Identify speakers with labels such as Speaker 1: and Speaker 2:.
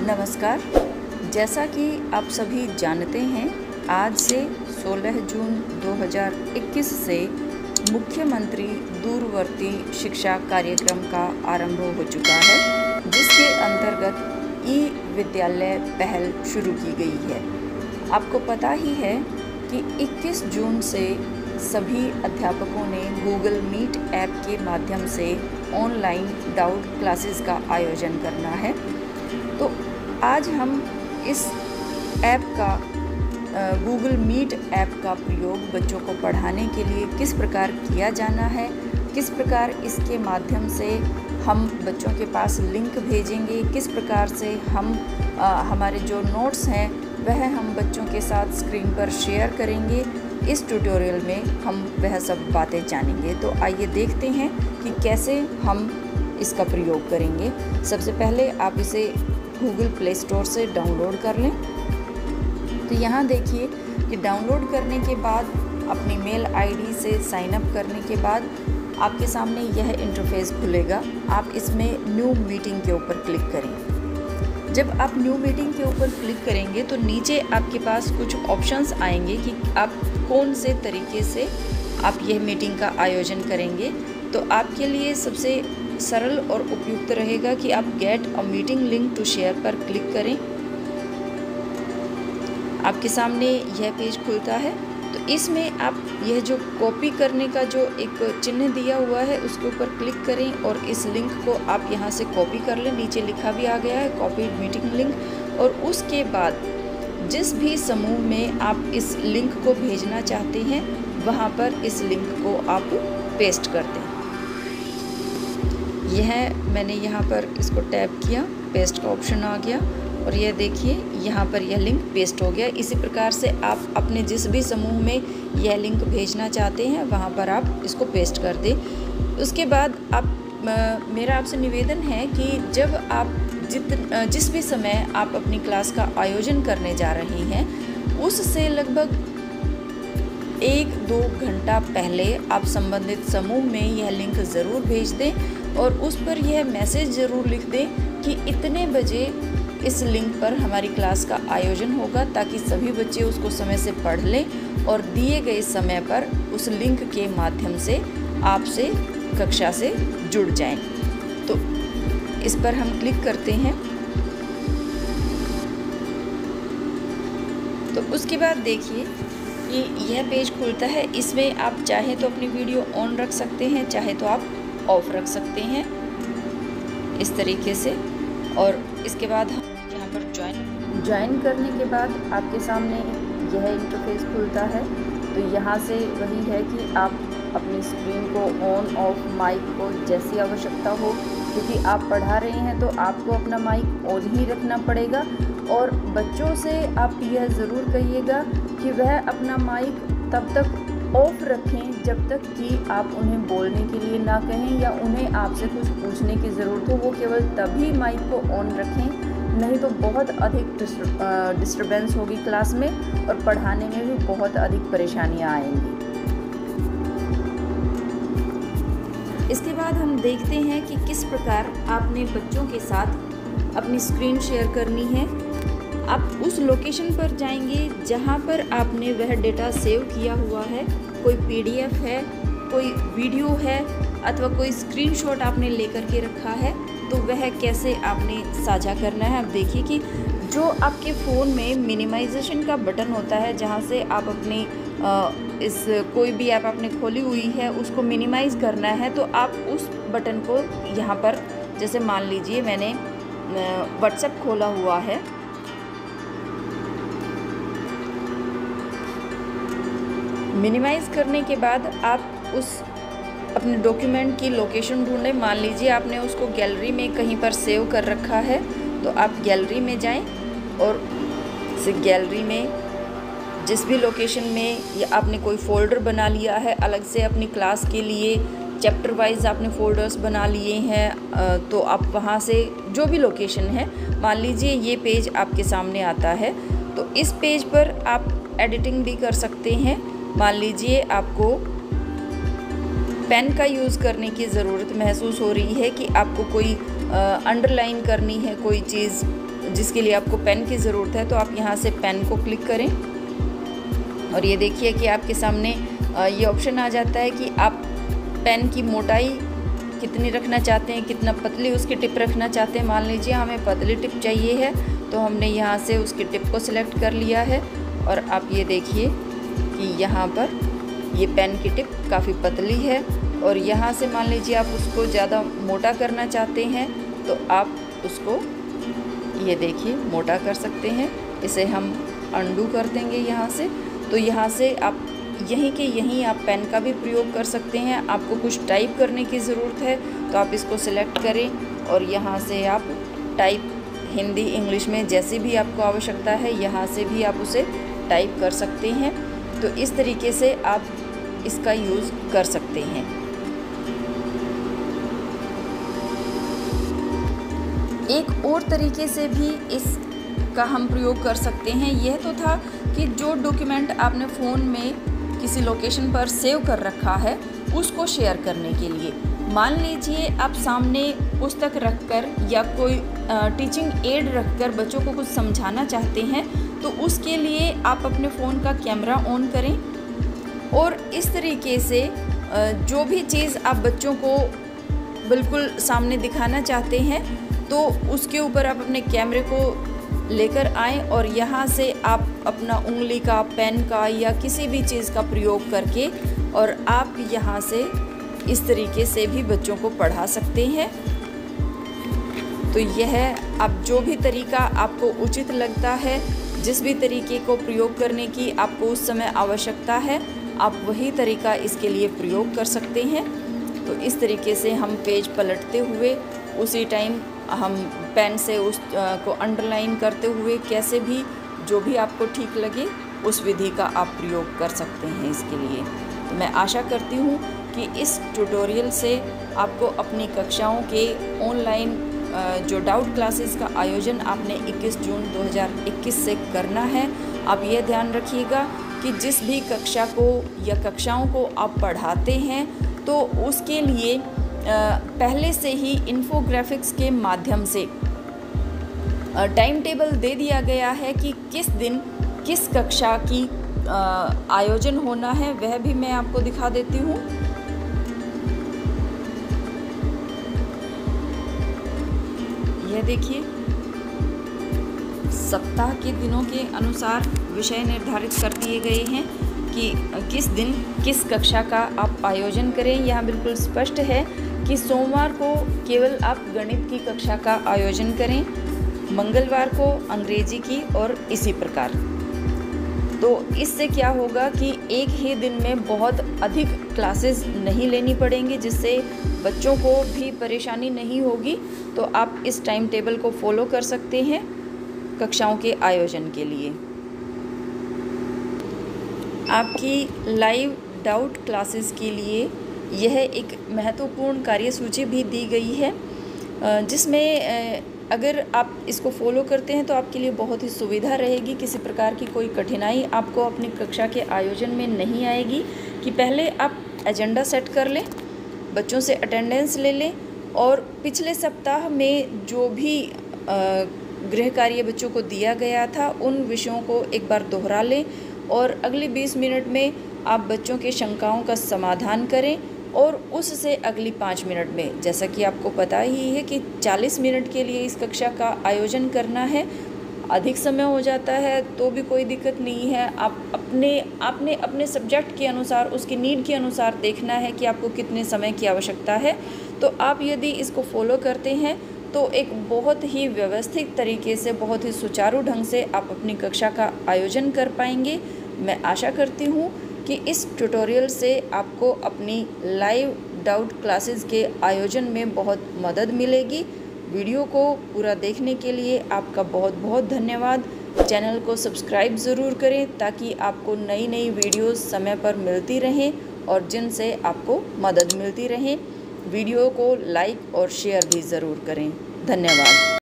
Speaker 1: नमस्कार। जैसा कि आप सभी जानते हैं, आज से 16 जून 2021 से मुख्यमंत्री दूरवर्ती शिक्षा कार्यक्रम का आरंभ हो चुका है, जिसके अंतर्गत ई-विद्यालय पहल शुरू की गई है। आपको पता ही है कि 21 जून से सभी अध्यापकों ने गूगल मीट ऐप के माध्यम से ऑनलाइन डाउट क्लासेस का आयोजन करना है। तो आज हम इस ऐप का गूगल मीट ऐप का प्रयोग बच्चों को पढ़ाने के लिए किस प्रकार किया जाना है, किस प्रकार इसके माध्यम से हम बच्चों के पास लिंक भेजेंगे, किस प्रकार से हम हमारे जो नोट्स हैं वह हम बच्चों के साथ स्क्रीन पर शेयर करेंगे। इस ट्यूटोरियल में हम वह सब बातें जानेंगे। तो आइए देखते हैं कि कैसे हम इसका प्रयोग करेंगे। सबसे पहले आप इसे गूगल प्ले स्टोर से डाउनलोड कर लें। तो यहाँ देखिए कि डाउनलोड करने के बाद अपनी मेल आईडी से साइन अप करने के बाद आपके सामने यह इंटरफेस खुलेगा। आप इसमें न्यू मीटिंग के ऊपर क्लिक करें। जब आप न्यू मीटिंग के ऊपर क्लिक करेंगे तो नीचे आपके पास कुछ ऑप्शंस आएंगे कि आप कौन से तरीके से आप यह मीटिंग का आयोजन करेंगे। तो आपके लिए सबसे सरल और उपयुक्त रहेगा कि आप get a meeting link to share पर क्लिक करें। आपके सामने यह पेज खुलता है। तो इसमें आप यह जो कॉपी करने का जो एक चिन्ह दिया हुआ है उसके ऊपर क्लिक करें और इस लिंक को आप यहाँ से कॉपी कर लें। नीचे लिखा भी आ गया है कॉपी मीटिंग लिंक। और उसके बाद जिस भी समूह में आप इस लिंक को भेजना चाहते हैं वहाँ पर इस लिंक को आप पेस्ट कर दें। यह मैंने यहाँ पर इसको टैप किया, पेस्ट का ऑप्शन आ गया और यह देखिए यहाँ पर यह लिंक पेस्ट हो गया। इसी प्रकार से आप अपने जिस भी समूह में यह लिंक भेजना चाहते हैं वहाँ पर आप इसको पेस्ट कर दें। उसके बाद मेरा आपसे निवेदन है कि जब आप जिस भी समय आप अपनी क्लास का आयोजन करने जा रहे हैं उससे लगभग 1-2 घंटा पहले आप संबंधित समूह में यह लिंक ज़रूर भेज दें और उस पर यह मैसेज ज़रूर लिख दें कि इतने बजे इस लिंक पर हमारी क्लास का आयोजन होगा, ताकि सभी बच्चे उसको समय से पढ़ लें और दिए गए समय पर उस लिंक के माध्यम से आपसे कक्षा से जुड़ जाएं। तो इस पर हम क्लिक करते हैं। तो उसके बाद देखिए कि यह पेज खुलता है। इसमें आप चाहे तो अपनी वीडियो ऑन रख सकते हैं, चाहे तो आप ऑफ रख सकते हैं इस तरीके से। और इसके बाद हम यहाँ पर ज्वाइन करने के बाद आपके सामने यह इंटरफेस खुलता है। तो यहाँ से वही है कि आप अपनी स्क्रीन को ऑन ऑफ माइक को जैसी आवश्यकता हो, क्योंकि आप पढ़ा रहे हैं तो आपको अपना माइक ऑन ही रखना पड़ेगा। और बच्चों से आप यह ज़रूर कहिएगा कि वह अपना माइक तब तक ऑफ रखें जब तक कि आप उन्हें बोलने के लिए ना कहें या उन्हें आपसे कुछ पूछने की ज़रूरत हो। वो केवल तभी माइक को ऑन रखें, नहीं तो बहुत अधिक डिस्टर्बेंस होगी क्लास में और पढ़ाने में भी बहुत अधिक परेशानियां आएंगी। इसके बाद हम देखते हैं कि किस प्रकार आपने बच्चों के साथ अपनी स्क्रीन शेयर करनी है। आप उस लोकेशन पर जाएंगे जहां पर आपने वह डेटा सेव किया हुआ है। कोई पीडीएफ है, कोई वीडियो है अथवा कोई स्क्रीनशॉट आपने लेकर के रखा है, तो वह कैसे आपने साझा करना है। आप देखिए कि जो आपके फ़ोन में मिनिमाइजेशन का बटन होता है, जहां से आप अपनी कोई भी ऐप आपने खोली हुई है उसको मिनिमाइज़ करना है, तो आप उस बटन को यहाँ पर, जैसे मान लीजिए मैंने व्हाट्सएप खोला हुआ है, मिनिमाइज़ करने के बाद आप उस अपने डॉक्यूमेंट की लोकेशन ढूंढें। मान लीजिए आपने उसको गैलरी में कहीं पर सेव कर रखा है, तो आप गैलरी में जाएं और इस गैलरी में जिस भी लोकेशन में या आपने कोई फ़ोल्डर बना लिया है अलग से अपनी क्लास के लिए, चैप्टर वाइज आपने फ़ोल्डर्स बना लिए हैं, तो आप वहाँ से जो भी लोकेशन है, मान लीजिए ये पेज आपके सामने आता है, तो इस पेज पर आप एडिटिंग भी कर सकते हैं। मान लीजिए आपको पेन का यूज़ करने की ज़रूरत महसूस हो रही है कि आपको कोई अंडरलाइन करनी है कोई चीज़, जिसके लिए आपको पेन की ज़रूरत है, तो आप यहाँ से पेन को क्लिक करें और ये देखिए कि आपके सामने ये ऑप्शन आ जाता है कि आप पेन की मोटाई कितनी रखना चाहते हैं, कितना पतली उसकी टिप रखना चाहते हैं। मान लीजिए हमें पतली टिप चाहिए है, तो हमने यहाँ से उसकी टिप को सिलेक्ट कर लिया है और आप ये देखिए कि यहाँ पर ये पेन की टिप काफ़ी पतली है। और यहाँ से मान लीजिए आप उसको ज़्यादा मोटा करना चाहते हैं, तो आप उसको ये देखिए मोटा कर सकते हैं। इसे हम अंडू कर देंगे यहाँ से। तो यहाँ से आप यहीं के यहीं आप पेन का भी प्रयोग कर सकते हैं। आपको कुछ टाइप करने की ज़रूरत है तो आप इसको सिलेक्ट करें और यहाँ से आप टाइप हिंदी इंग्लिश में जैसी भी आपको आवश्यकता है यहाँ से भी आप उसे टाइप कर सकते हैं। तो इस तरीके से आप इसका यूज़ कर सकते हैं। एक और तरीके से भी इसका हम प्रयोग कर सकते हैं। यह तो था कि जो डॉक्यूमेंट आपने फ़ोन में किसी लोकेशन पर सेव कर रखा है उसको शेयर करने के लिए। मान लीजिए आप सामने पुस्तक रखकर या कोई टीचिंग एड रखकर बच्चों को कुछ समझाना चाहते हैं, तो उसके लिए आप अपने फ़ोन का कैमरा ऑन करें और इस तरीके से जो भी चीज़ आप बच्चों को बिल्कुल सामने दिखाना चाहते हैं तो उसके ऊपर आप अपने कैमरे को लेकर आएँ और यहाँ से आप अपना उंगली का, पेन का या किसी भी चीज़ का प्रयोग करके और आप यहाँ से इस तरीके से भी बच्चों को पढ़ा सकते हैं। तो यह आप जो भी तरीका आपको उचित लगता है, जिस भी तरीके को प्रयोग करने की आपको उस समय आवश्यकता है, आप वही तरीका इसके लिए प्रयोग कर सकते हैं। तो इस तरीके से हम पेज पलटते हुए उसी टाइम हम पेन से उस को अंडरलाइन करते हुए कैसे भी जो भी आपको ठीक लगे उस विधि का आप प्रयोग कर सकते हैं इसके लिए। तो मैं आशा करती हूँ कि इस ट्यूटोरियल से आपको अपनी कक्षाओं के ऑनलाइन जो डाउट क्लासेस का आयोजन आपने 21 जून 2021 से करना है, आप ये ध्यान रखिएगा कि जिस भी कक्षा को या कक्षाओं को आप पढ़ाते हैं तो उसके लिए पहले से ही इन्फोग्राफिक्स के माध्यम से टाइम टेबल दे दिया गया है कि किस दिन किस कक्षा की आयोजन होना है। वह भी मैं आपको दिखा देती हूँ। यह देखिए, सप्ताह के दिनों के अनुसार विषय निर्धारित कर दिए गए हैं कि किस दिन किस कक्षा का आप आयोजन करें। यहाँ बिल्कुल स्पष्ट है कि सोमवार को केवल आप गणित की कक्षा का आयोजन करें, मंगलवार को अंग्रेजी की और इसी प्रकार। तो इससे क्या होगा कि एक ही दिन में बहुत अधिक क्लासेस नहीं लेनी पड़ेंगी, जिससे बच्चों को भी परेशानी नहीं होगी। तो आप इस टाइम टेबल को फॉलो कर सकते हैं कक्षाओं के आयोजन के लिए। आपकी लाइव डाउट क्लासेस के लिए यह एक महत्वपूर्ण कार्यसूची भी दी गई है, जिसमें अगर आप इसको फॉलो करते हैं तो आपके लिए बहुत ही सुविधा रहेगी। किसी प्रकार की कोई कठिनाई आपको अपनी कक्षा के आयोजन में नहीं आएगी कि पहले आप एजेंडा सेट कर लें, बच्चों से अटेंडेंस ले लें और पिछले सप्ताह में जो भी गृह कार्य बच्चों को दिया गया था उन विषयों को एक बार दोहरा लें और अगले 20 मिनट में आप बच्चों के शंकाओं का समाधान करें और उससे अगली 5 मिनट में, जैसा कि आपको पता ही है कि 40 मिनट के लिए इस कक्षा का आयोजन करना है। अधिक समय हो जाता है तो भी कोई दिक्कत नहीं है। आपने अपने सब्जेक्ट के अनुसार, उसकी नीड के अनुसार देखना है कि आपको कितने समय की आवश्यकता है। तो आप यदि इसको फॉलो करते हैं तो एक बहुत ही व्यवस्थित तरीके से, बहुत ही सुचारू ढंग से आप अपनी कक्षा का आयोजन कर पाएंगे। मैं आशा करती हूँ कि इस ट्यूटोरियल से आपको अपनी लाइव डाउट क्लासेस के आयोजन में बहुत मदद मिलेगी। वीडियो को पूरा देखने के लिए आपका बहुत बहुत धन्यवाद। चैनल को सब्सक्राइब ज़रूर करें ताकि आपको नई नई वीडियोस समय पर मिलती रहें और जिनसे आपको मदद मिलती रहे। वीडियो को लाइक और शेयर भी ज़रूर करें। धन्यवाद।